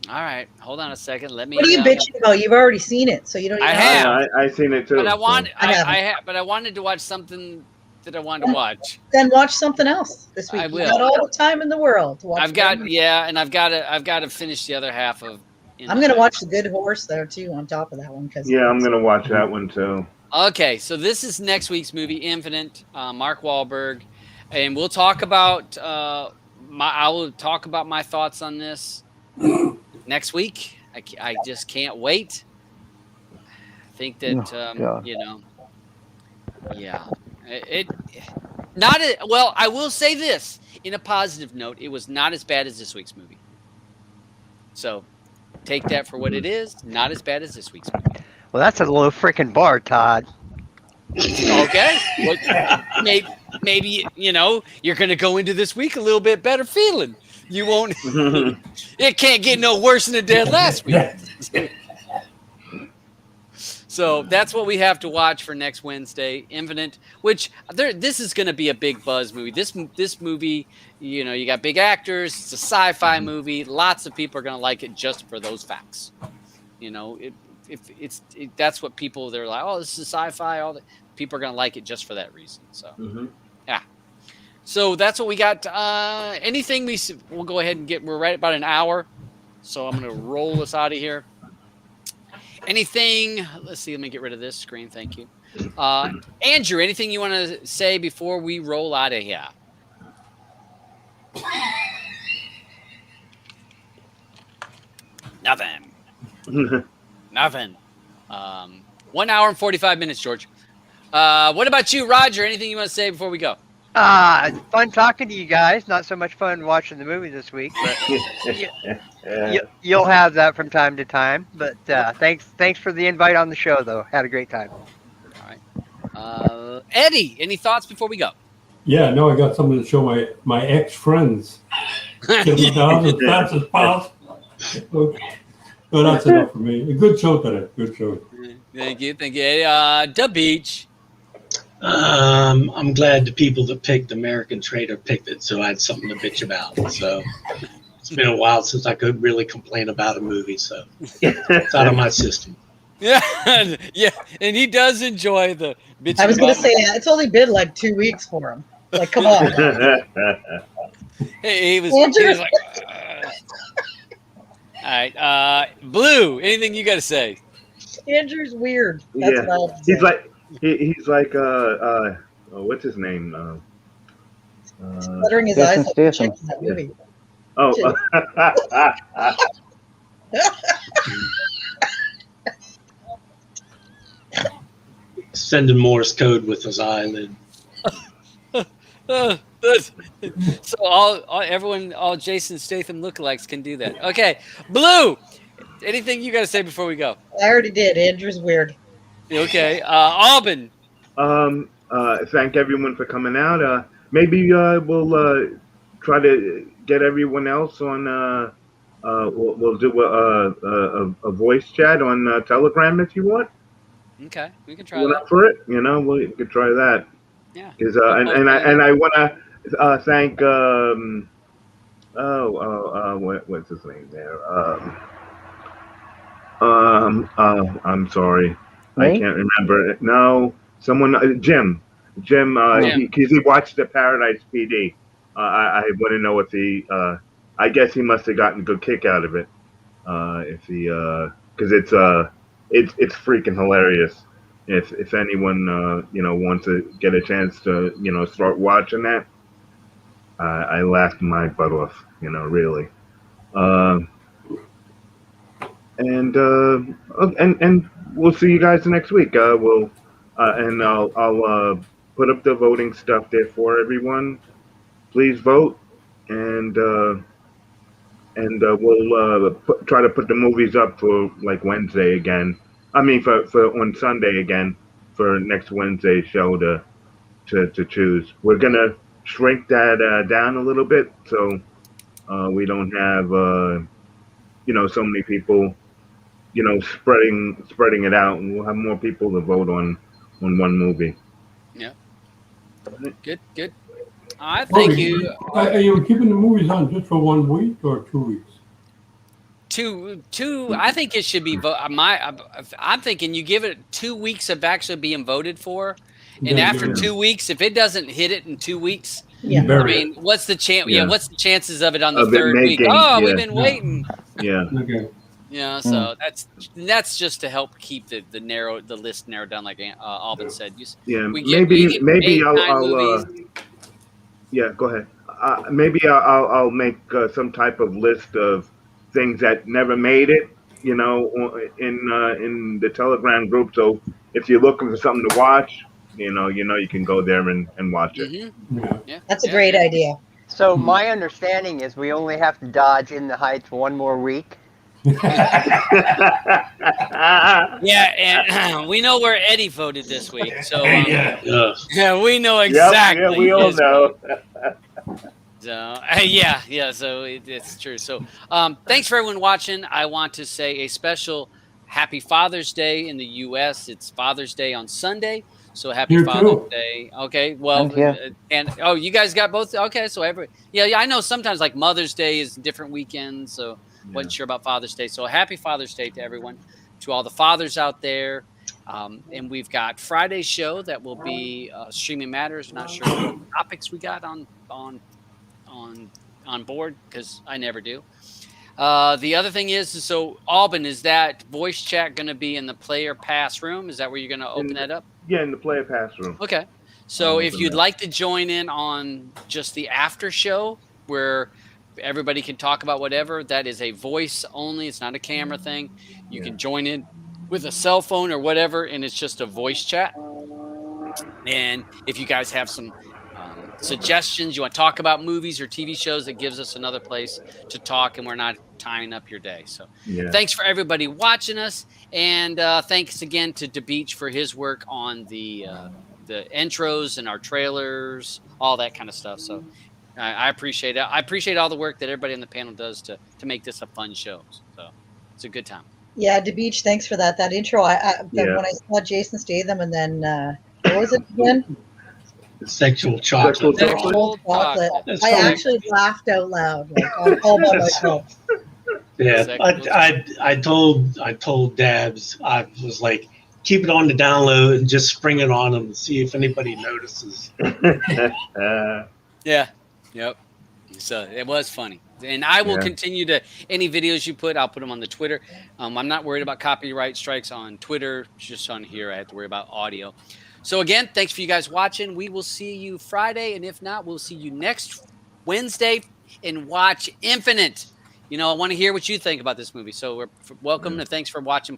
[SPEAKER 1] All right, hold on a second. Let me.
[SPEAKER 2] What are you bitching about? You've already seen it, so you don't. Even
[SPEAKER 3] I've seen it too.
[SPEAKER 1] But I wanted to watch something that I wanted to watch.
[SPEAKER 2] Then watch something else this week.
[SPEAKER 1] I will.
[SPEAKER 2] You got all the time in the world to watch.
[SPEAKER 1] I've got to finish the other half of.
[SPEAKER 2] I'm gonna watch The Good Horse there too. On top of that one,
[SPEAKER 3] I'm gonna watch that one too.
[SPEAKER 1] Okay, so this is next week's movie, Infinite. Mark Wahlberg, and we'll talk about. I will talk about my thoughts on this next week. I just can't wait. I think that well, I will say this in a positive note. It was not as bad as this week's movie. So take that for what it is. Not as bad as this week's movie.
[SPEAKER 5] Well, that's a low freaking bar, Todd.
[SPEAKER 1] Okay. Well, maybe you're going to go into this week a little bit better feeling. You won't. It can't get no worse than it did last week. So that's what we have to watch for next Wednesday, Infinite. Which this is going to be a big buzz movie. This movie, you got big actors. It's a sci-fi movie. Lots of people are going to like it just for those facts. If that's what they're like. Oh, this is sci-fi. All that people are going to like it just for that reason. So yeah. So that's what we got. Anything we'll go ahead and we're right about an hour. So I'm going to roll us out of here. Anything? Let's see. Let me get rid of this screen. Thank you. Andrew, anything you want to say before we roll out of here? Nothing. Nothing. 1 hour and 45 minutes, George. What about you, Roger? Anything you want to say before we go?
[SPEAKER 5] Fun talking to you guys. Not so much fun watching the movie this week, but you'll have that from time to time. But thanks for the invite on the show, though. Had a great time.
[SPEAKER 1] All right. Eddie, any thoughts before we go?
[SPEAKER 6] Yeah, no, I got something to show my ex-friends. Get them down as fast as possible. Okay. So that's enough for me. A good show today. Good show.
[SPEAKER 1] Thank you, Eddie. The Beach.
[SPEAKER 7] I'm glad the people that picked American Traitor picked it, so I had something to bitch about. So it's been a while since I could really complain about a movie, so it's out of my system.
[SPEAKER 1] Yeah, yeah, and he does enjoy the bitching.
[SPEAKER 2] I was going to say it's only been like 2 weeks for him. Like, come on.
[SPEAKER 1] Hey, he was like, all right, Blue. Anything you got to say?
[SPEAKER 2] Andrew's weird. That's what I'll say.
[SPEAKER 3] He's like what's his name?
[SPEAKER 2] Stuttering his eyes like a chick in that movie.
[SPEAKER 3] Oh.
[SPEAKER 7] Sending Morse code with his eyelid.
[SPEAKER 1] So all Jason Statham lookalikes can do that. Okay, Blue. Anything you got to say before we go?
[SPEAKER 2] I already did. Andrew's weird.
[SPEAKER 1] Okay, Alban.
[SPEAKER 3] Thank everyone for coming out. Maybe we'll try to get everyone else on. We'll do a voice chat on Telegram if you want.
[SPEAKER 1] Okay, we can try that.
[SPEAKER 3] For it, we could try that.
[SPEAKER 1] Yeah.
[SPEAKER 3] Because and I want to thank what's his name there? I'm sorry.
[SPEAKER 4] Me?
[SPEAKER 3] I can't remember. No, someone, Jim, because he watched the Paradise PD. I want to know if he. I guess he must have gotten a good kick out of it. If he, because it's freaking hilarious. If anyone wants to get a chance to start watching that, I laughed my butt off. Really. And we'll see you guys next week. I'll put up the voting stuff there for everyone. Please vote, and we'll try to put the movies up for like Wednesday again. I mean, for on Sunday again for next Wednesday show to choose. We're gonna shrink that down a little bit so we don't have so many people. Spreading it out, and we'll have more people to vote on one movie.
[SPEAKER 1] Yeah. Good. I thank you.
[SPEAKER 6] Are you keeping the movies on just for 1 week or 2 weeks?
[SPEAKER 1] Two. I think it should be. I'm thinking you give it 2 weeks of actually being voted for, and after 2 weeks, if it doesn't hit it in 2 weeks, I mean, what's the chance? Yeah, what's the chances of it on the third week? Oh, we've been waiting.
[SPEAKER 3] Yeah.
[SPEAKER 6] Okay.
[SPEAKER 1] Yeah, so that's just to help keep the list narrowed down, like Alban said.
[SPEAKER 3] Maybe I'll yeah, go ahead. Maybe I'll make some type of list of things that never made it, in the Telegram group. So if you're looking for something to watch, you can go there and watch it.
[SPEAKER 1] Mm-hmm. Yeah,
[SPEAKER 2] that's a great idea.
[SPEAKER 5] So my understanding is we only have to dodge In the Heights 1 more week.
[SPEAKER 1] Yeah, and we know where Eddie voted this week, so yeah, we know exactly.
[SPEAKER 3] Yeah, we all know.
[SPEAKER 1] So so it's true. So thanks for everyone watching. I want to say a special Happy Father's Day in the U.S. It's Father's Day on Sunday. So happy
[SPEAKER 6] Here
[SPEAKER 1] Father's
[SPEAKER 6] too.
[SPEAKER 1] Day. Okay. Well,
[SPEAKER 4] And
[SPEAKER 1] and oh, you guys got both. Okay. So yeah, I know sometimes like Mother's Day is different weekends. So wasn't sure about Father's Day. So happy Father's Day to everyone, to all the fathers out there. And we've got Friday's show that will be Streaming Matters. Not sure what topics we got on board because I never do. The other thing is, so Alban, is that voice chat going to be in the player pass room? Is that where you're going to open that up?
[SPEAKER 3] Yeah, in the player pass room.
[SPEAKER 1] Okay. So if you'd like to join in on just the after show where everybody can talk about whatever, that is a voice only. It's not a camera thing. You can join in with a cell phone or whatever, and it's just a voice chat. And if you guys have some suggestions, you want to talk about movies or TV shows, it gives us another place to talk, and we're not tying up your day. So thanks for everybody watching us, and thanks again to DeBeach for his work on the intros and our trailers, all that kind of stuff. So I appreciate it. I appreciate all the work that everybody on the panel does to make this a fun show. So it's a good time.
[SPEAKER 2] Yeah, DeBeach, thanks for that intro. When I saw Jason Statham, and then what was it again?
[SPEAKER 7] Sexual chocolate.
[SPEAKER 2] Sexual chocolate. I actually laughed out loud, like all by myself.
[SPEAKER 7] Yeah, I told Dabs, I was like, keep it on the download and just spring it on them and see if anybody notices.
[SPEAKER 1] Yeah. Yep. So it was funny. And I will continue to, any videos you put, I'll put them on the Twitter. I'm not worried about copyright strikes on Twitter. Just on here, I have to worry about audio. So again, thanks for you guys watching. We will see you Friday. And if not, we'll see you next Wednesday and watch Infinite. I want to hear what you think about this movie. So welcome and thanks for watching.